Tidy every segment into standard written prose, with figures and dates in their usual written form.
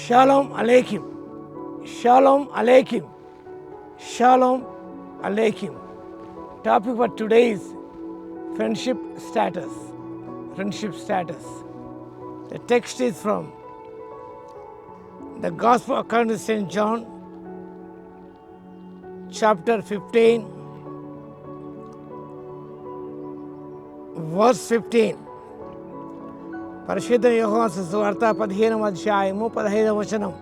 Shalom Aleichem. Shalom Aleichem. Shalom Aleichem. Topic for today is friendship status. Friendship status. The text is from the Gospel according to St. John, chapter 15, verse 15. పరిశుద్ధ యోహాను సువార్త 15వ అధ్యాయము 15వ వచనం.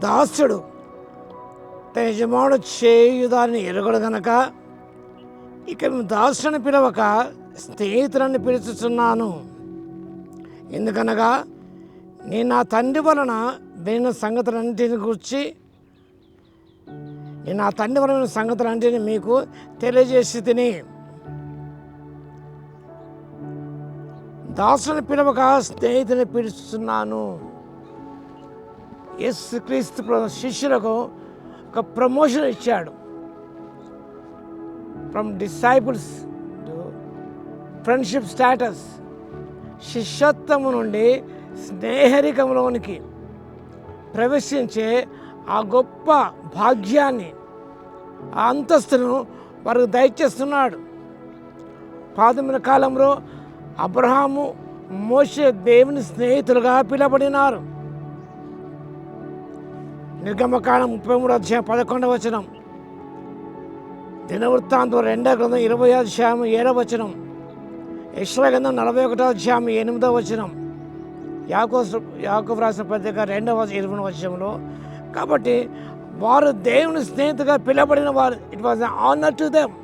దాసుడు తన యజమానుడు చేయుదాన్ని ఎరుగడు గనక ఇక మేము దాసుని పిలవక స్నేహితులని పిలుచుతున్నాను. ఎందుకనగా నేను నా తండ్రి వలన విన్న సంగతులన్నింటిని గురించి మీకు తెలియజేసి తిని, దాసుని పిలవక స్నేహితుని పిలుస్తున్నాను. యేసుక్రీస్తు శిష్యులకు ఒక ప్రమోషన్ ఇచ్చాడు. From disciples to friendship status. శిష్యత్వము నుండి స్నేహరికంలోనికి ప్రవేశించే ఆ గొప్ప భాగ్యాన్ని, ఆ అంతస్తును వారికి దయచేస్తున్నాడు. పాతమైన కాలంలో అబ్రహాము, మోషే దేవుని స్నేహితులుగా పిలబడినారు. నిర్గమకాండం 33వ అధ్యాయం 11వ వచనం, దినవృత్తాంతం 2వ గ్రంథం 20వ అధ్యాయం 7వ వచనం, యెషయా గ్రంథం 41వ అధ్యాయం 8వ వచనం, యాకోబు రాసిన పత్రిక 2వ 20వ వచనంలో. కాబట్టి వారు దేవుని స్నేహితుగా పిలబడిన వారు. It was an honour to them.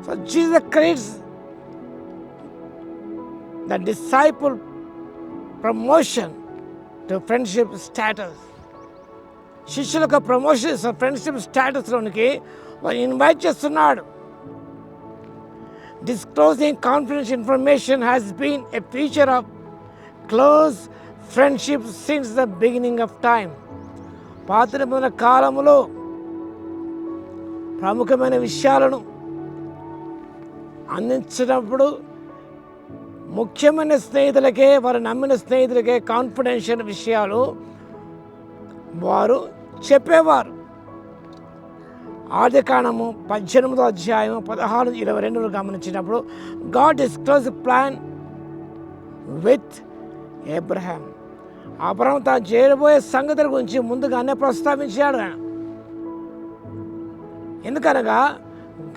So Jesus creates the disciple promotion to friendship status. శిష్యులకు ప్రమోషన్ ఫ్రెండ్షిప్ స్టేటస్లోనికి వారు ఇన్వైట్ చేస్తున్నాడు. Disclosing confidential information has been a feature of close friendship since the beginning of time. పాత కాలములో ప్రముఖమైన విషయాలను అందించినప్పుడు ముఖ్యమైన స్నేహితులకే, వారు నమ్మిన స్నేహితులకే కాన్ఫిడెన్షియల్ విషయాలు వారు చెప్పేవారు. ఆదికాండము 18వ అధ్యాయం 16-22 గమనించినప్పుడు, God disclose plan with Abraham. Abraham తాను చేయబోయే సంగతుల గురించి ముందుగానే ప్రస్తావించాడు. ఎందుకనగా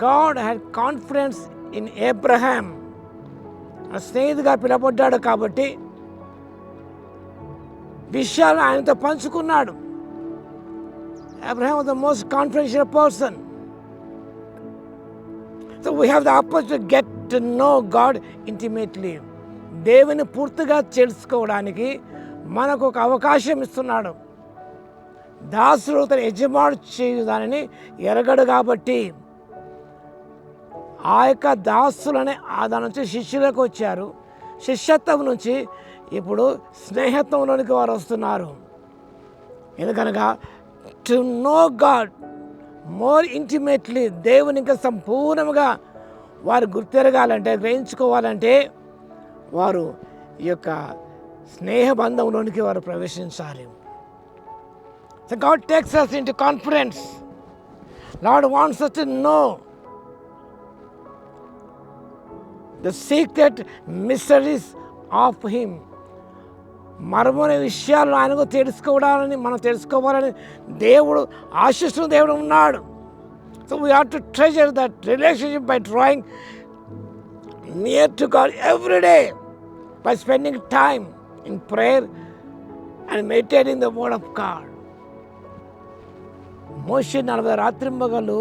God had confidence in Abraham. స్నేహితుగా పిలబడ్డాడు కాబట్టి విషయాలు ఆయనతో పంచుకున్నాడు. Abraham was the most confidential person. So we have the opportunity to get to know God intimately. దేవుని పూర్తిగా తెలుసుకోవడానికి మనకు ఒక అవకాశం ఇస్తున్నాడు. దాసుడు తన యజమానుడు చేయు దానిని ఎరగడు కాబట్టి, ఆ యొక్క దాసులనే దాని నుంచి శిష్యులకు వచ్చారు. శిష్యత్వం నుంచి ఇప్పుడు స్నేహత్వంలోనికి వారు వస్తున్నారు. ఎందుకనగా to know God more intimately, దేవుని ఇంకా సంపూర్ణంగా వారు గుర్తెరగాలంటే, గ్రహించుకోవాలంటే వారు ఈ యొక్క స్నేహబంధంలోనికి వారు ప్రవేశించాలి. So God takes us into confidence. Lord wants us to know the secret mysteries of Him. మర్మమైన విషయాలు ఆయనకు మనం తెలుసుకోవాలని దేవుడు ఆశిస్తున్న దేవుడు ఉన్నాడు. So we have to treasure that relationship by drawing near to God every day, by spending time in prayer and meditating the word of God. మోషే 40 రాత్రింబగళ్ళు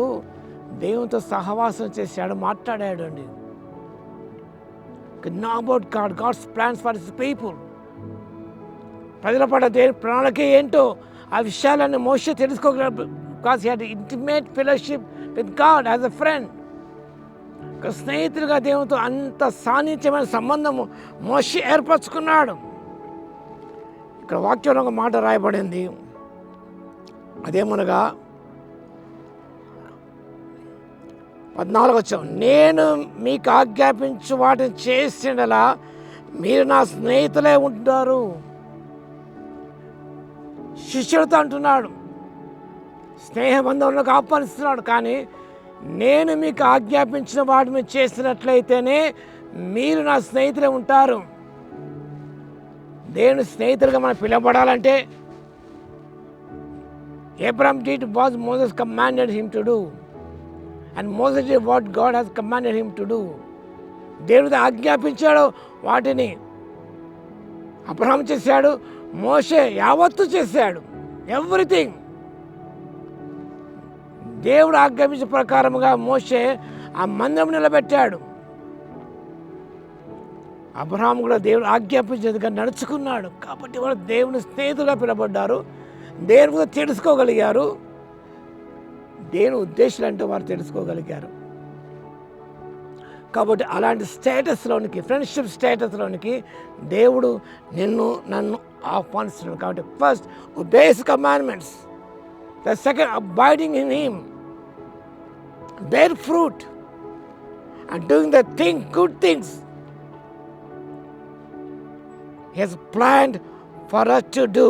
దేవునితో సహవాసం చేశాడు, మాట్లాడాడు అండి. know about God, God's plans for His people. ప్రజల పట్ల దేవుని ప్రణాళిక ఏంటో ఆ విషయాలన్నీ మోషే తెలుసుకోగలడు. Because he had intimate fellowship with God as a friend. ఒక స్నేహితుడిగా దేవునితో అంత సాన్నిధ్యమైన సంబంధము మోషే ఏర్పరచుకున్నాడు. ఇక్కడ వాక్యంలో ఒక మాట రాయబడింది. అదేమనగా 14వ వచనం, నేను మీకు ఆజ్ఞాపించు వాటిని చేసిండలా మీరు నా స్నేహితులే ఉంటారు. శిష్యుడితో అంటున్నాడు, స్నేహబంధంలోకి ఆహ్వానిస్తున్నాడు. కానీ నేను మీకు ఆజ్ఞాపించిన వాటి మీరు చేసినట్లయితేనే మీరు నా స్నేహితులే ఉంటారు. దేవుని స్నేహితులుగా మనం పిలవబడాలంటే Abraham did what Moses commanded him to do, and Moses did what God has commanded him to do. దేవుడు ఆజ్ఞాపించాడు వాటిని అబ్రహాం చేశాడు, మోషే యావత్తు చేశాడు. ఎవ్రీథింగ్ దేవుడు ఆజ్ఞాపించిన ప్రకారముగా మోషే ఆ మందిరం నిలబెట్టాడు. అబ్రహాం కూడా దేవుడు ఆజ్ఞాపించేదిగా నడుచుకున్నాడు. కాబట్టి వాళ్ళు దేవుని స్నేహితులుగా పిలబడ్డారు. దేవుని కూడా తెలుసుకోగలిగారు. దేవుని ఉద్దేశాలు అంటే వారు తెలుసుకోగలిగారు. కాబట్టి అలాంటి స్టేటస్లోనికి, ఫ్రెండ్షిప్ స్టేటస్లోనికి దేవుడు నన్ను ఆహ్వానిస్తున్నాడు. కాబట్టి first obeys commandments, the second abiding in him, bear fruit and doing the good things He has planned for us to do.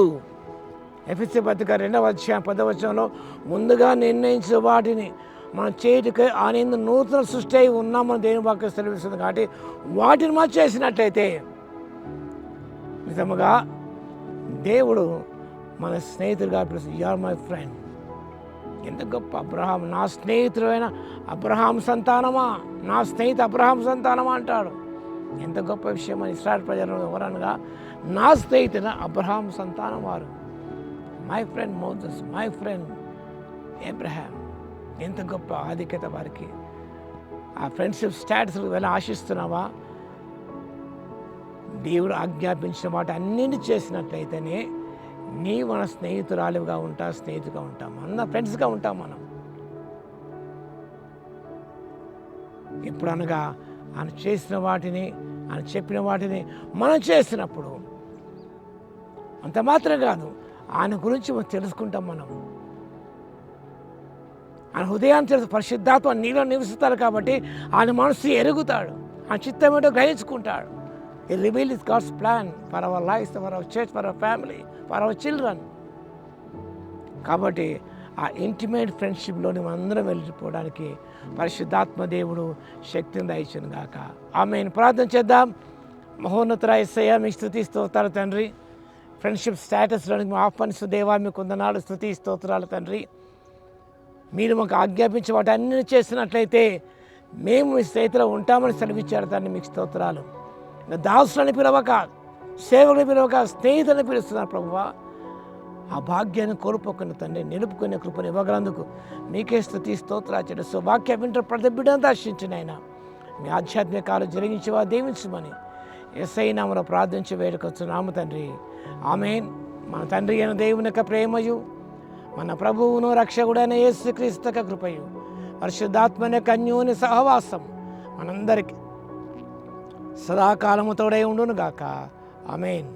ఎఫెసీ పత్రిక 2వ అధ్యాయం 10వ వచనంలో ముందుగా నిర్ణయించిన వాటిని మనం చేయటికై ఆయన నూతన సృష్టి అయి ఉన్నామని దేవుని వాక్యం సెలవిస్తుంది. కాబట్టి వాటిని మనం చేసినట్లయితే నిజముగా దేవుడు మన స్నేహితుడిగా పిలుస్తుంది. You are my friend. ఎంత గొప్ప! అబ్రహాం నా స్నేహితుడైన అబ్రహాం సంతానమా, నా స్నేహితు అబ్రహాం సంతానమా అంటాడు. ఎంత గొప్ప విషయం! అని ఇశ్రాయేలు ప్రజలు ఎవరనగా నా స్నేహితుడు అబ్రహాం సంతానం వారు. My friend Moses, my friend Abraham. ఎంత గొప్ప ఆధిక్యత వారికి! ఆ ఫ్రెండ్షిప్ స్టాటస్ ఎలా ఆశిస్తున్నావా? దేవుడు ఆజ్ఞాపించిన వాటి అన్నింటి చేసినట్లయితేనే నీ మన స్నేహితురాలుగా ఉంటా, స్నేహితుగా ఉంటాం, మన ఫ్రెండ్స్గా ఉంటాం. మనం ఎప్పుడనగా ఆయన చేసిన వాటిని, ఆయన చెప్పిన వాటిని మనం చేసినప్పుడు అంత మాత్రం కాదు, ఆయన గురించి మనం తెలుసుకుంటాం. మనం ఆయన హృదయాన్ని తెలుసు. పరిశుద్ధాత్మ నీలో నివసిస్తారు కాబట్టి ఆయన మనసు ఎరుగుతాడు, ఆయన చిత్తం ఏంటో గ్రహించుకుంటాడు. He reveals God's plan for our lives, for our church, for our family, for our children. కాబట్టి ఆ ఇంటిమేట్ ఫ్రెండ్షిప్లోని అందరం వెళ్ళిపోవడానికి పరిశుద్ధాత్మ దేవుడు శక్తిని దయచును గాక. ఆమేన్. ప్రార్థన చేద్దాం. మహోన్నతుడా యేసయ్యా, మీకు స్తుతి స్తోత్రాలు తండ్రి. ఫ్రెండ్షిప్ స్టేటస్లోనికి మేము ఆహ్వానిస్తూ దేవా, మీకు కొందనాలు స్తుతి స్తోత్రాలు తండ్రి. మీరు మాకు ఆజ్ఞాపించే వాటి అన్ని చేసినట్లయితే మేము మీ స్నేహితులు ఉంటామని సెలవిచ్చారు తండ్రి. మీకు స్తోత్రాలు. దాసులని పిలవక, సేవకుని పిలవక, స్నేహితులని పిలుస్తున్నారు ప్రభువా. ఆ భాగ్యాన్ని కోల్పోకున్న తండ్రి నిలుపుకునే కృపను ఇవ్వగలందుకు మీకే స్తుతి స్తోత్రాలు చెల్లిస్తూ వాక్యం వింటారు ప్రతి బిడ్డను దర్శించిన ఆయన మీ ఆధ్యాత్మిక కాలం జరిగించేవా దీవించమని యేసయ్య నామములో ప్రార్థించి వేడుకొచ్చున్నాము తండ్రి. ఆమేన్. మన తండ్రి అయిన దేవుని యొక్క ప్రేమయు, మన ప్రభువును రక్షకుడైన యేసుక్రీస్తు యొక్క కృపయు, పరిశుద్ధాత్మని యొక్క అన్యోన్య సహవాసం మనందరికీ సదాకాలము తోడై ఉండును గాక. ఆమేన్.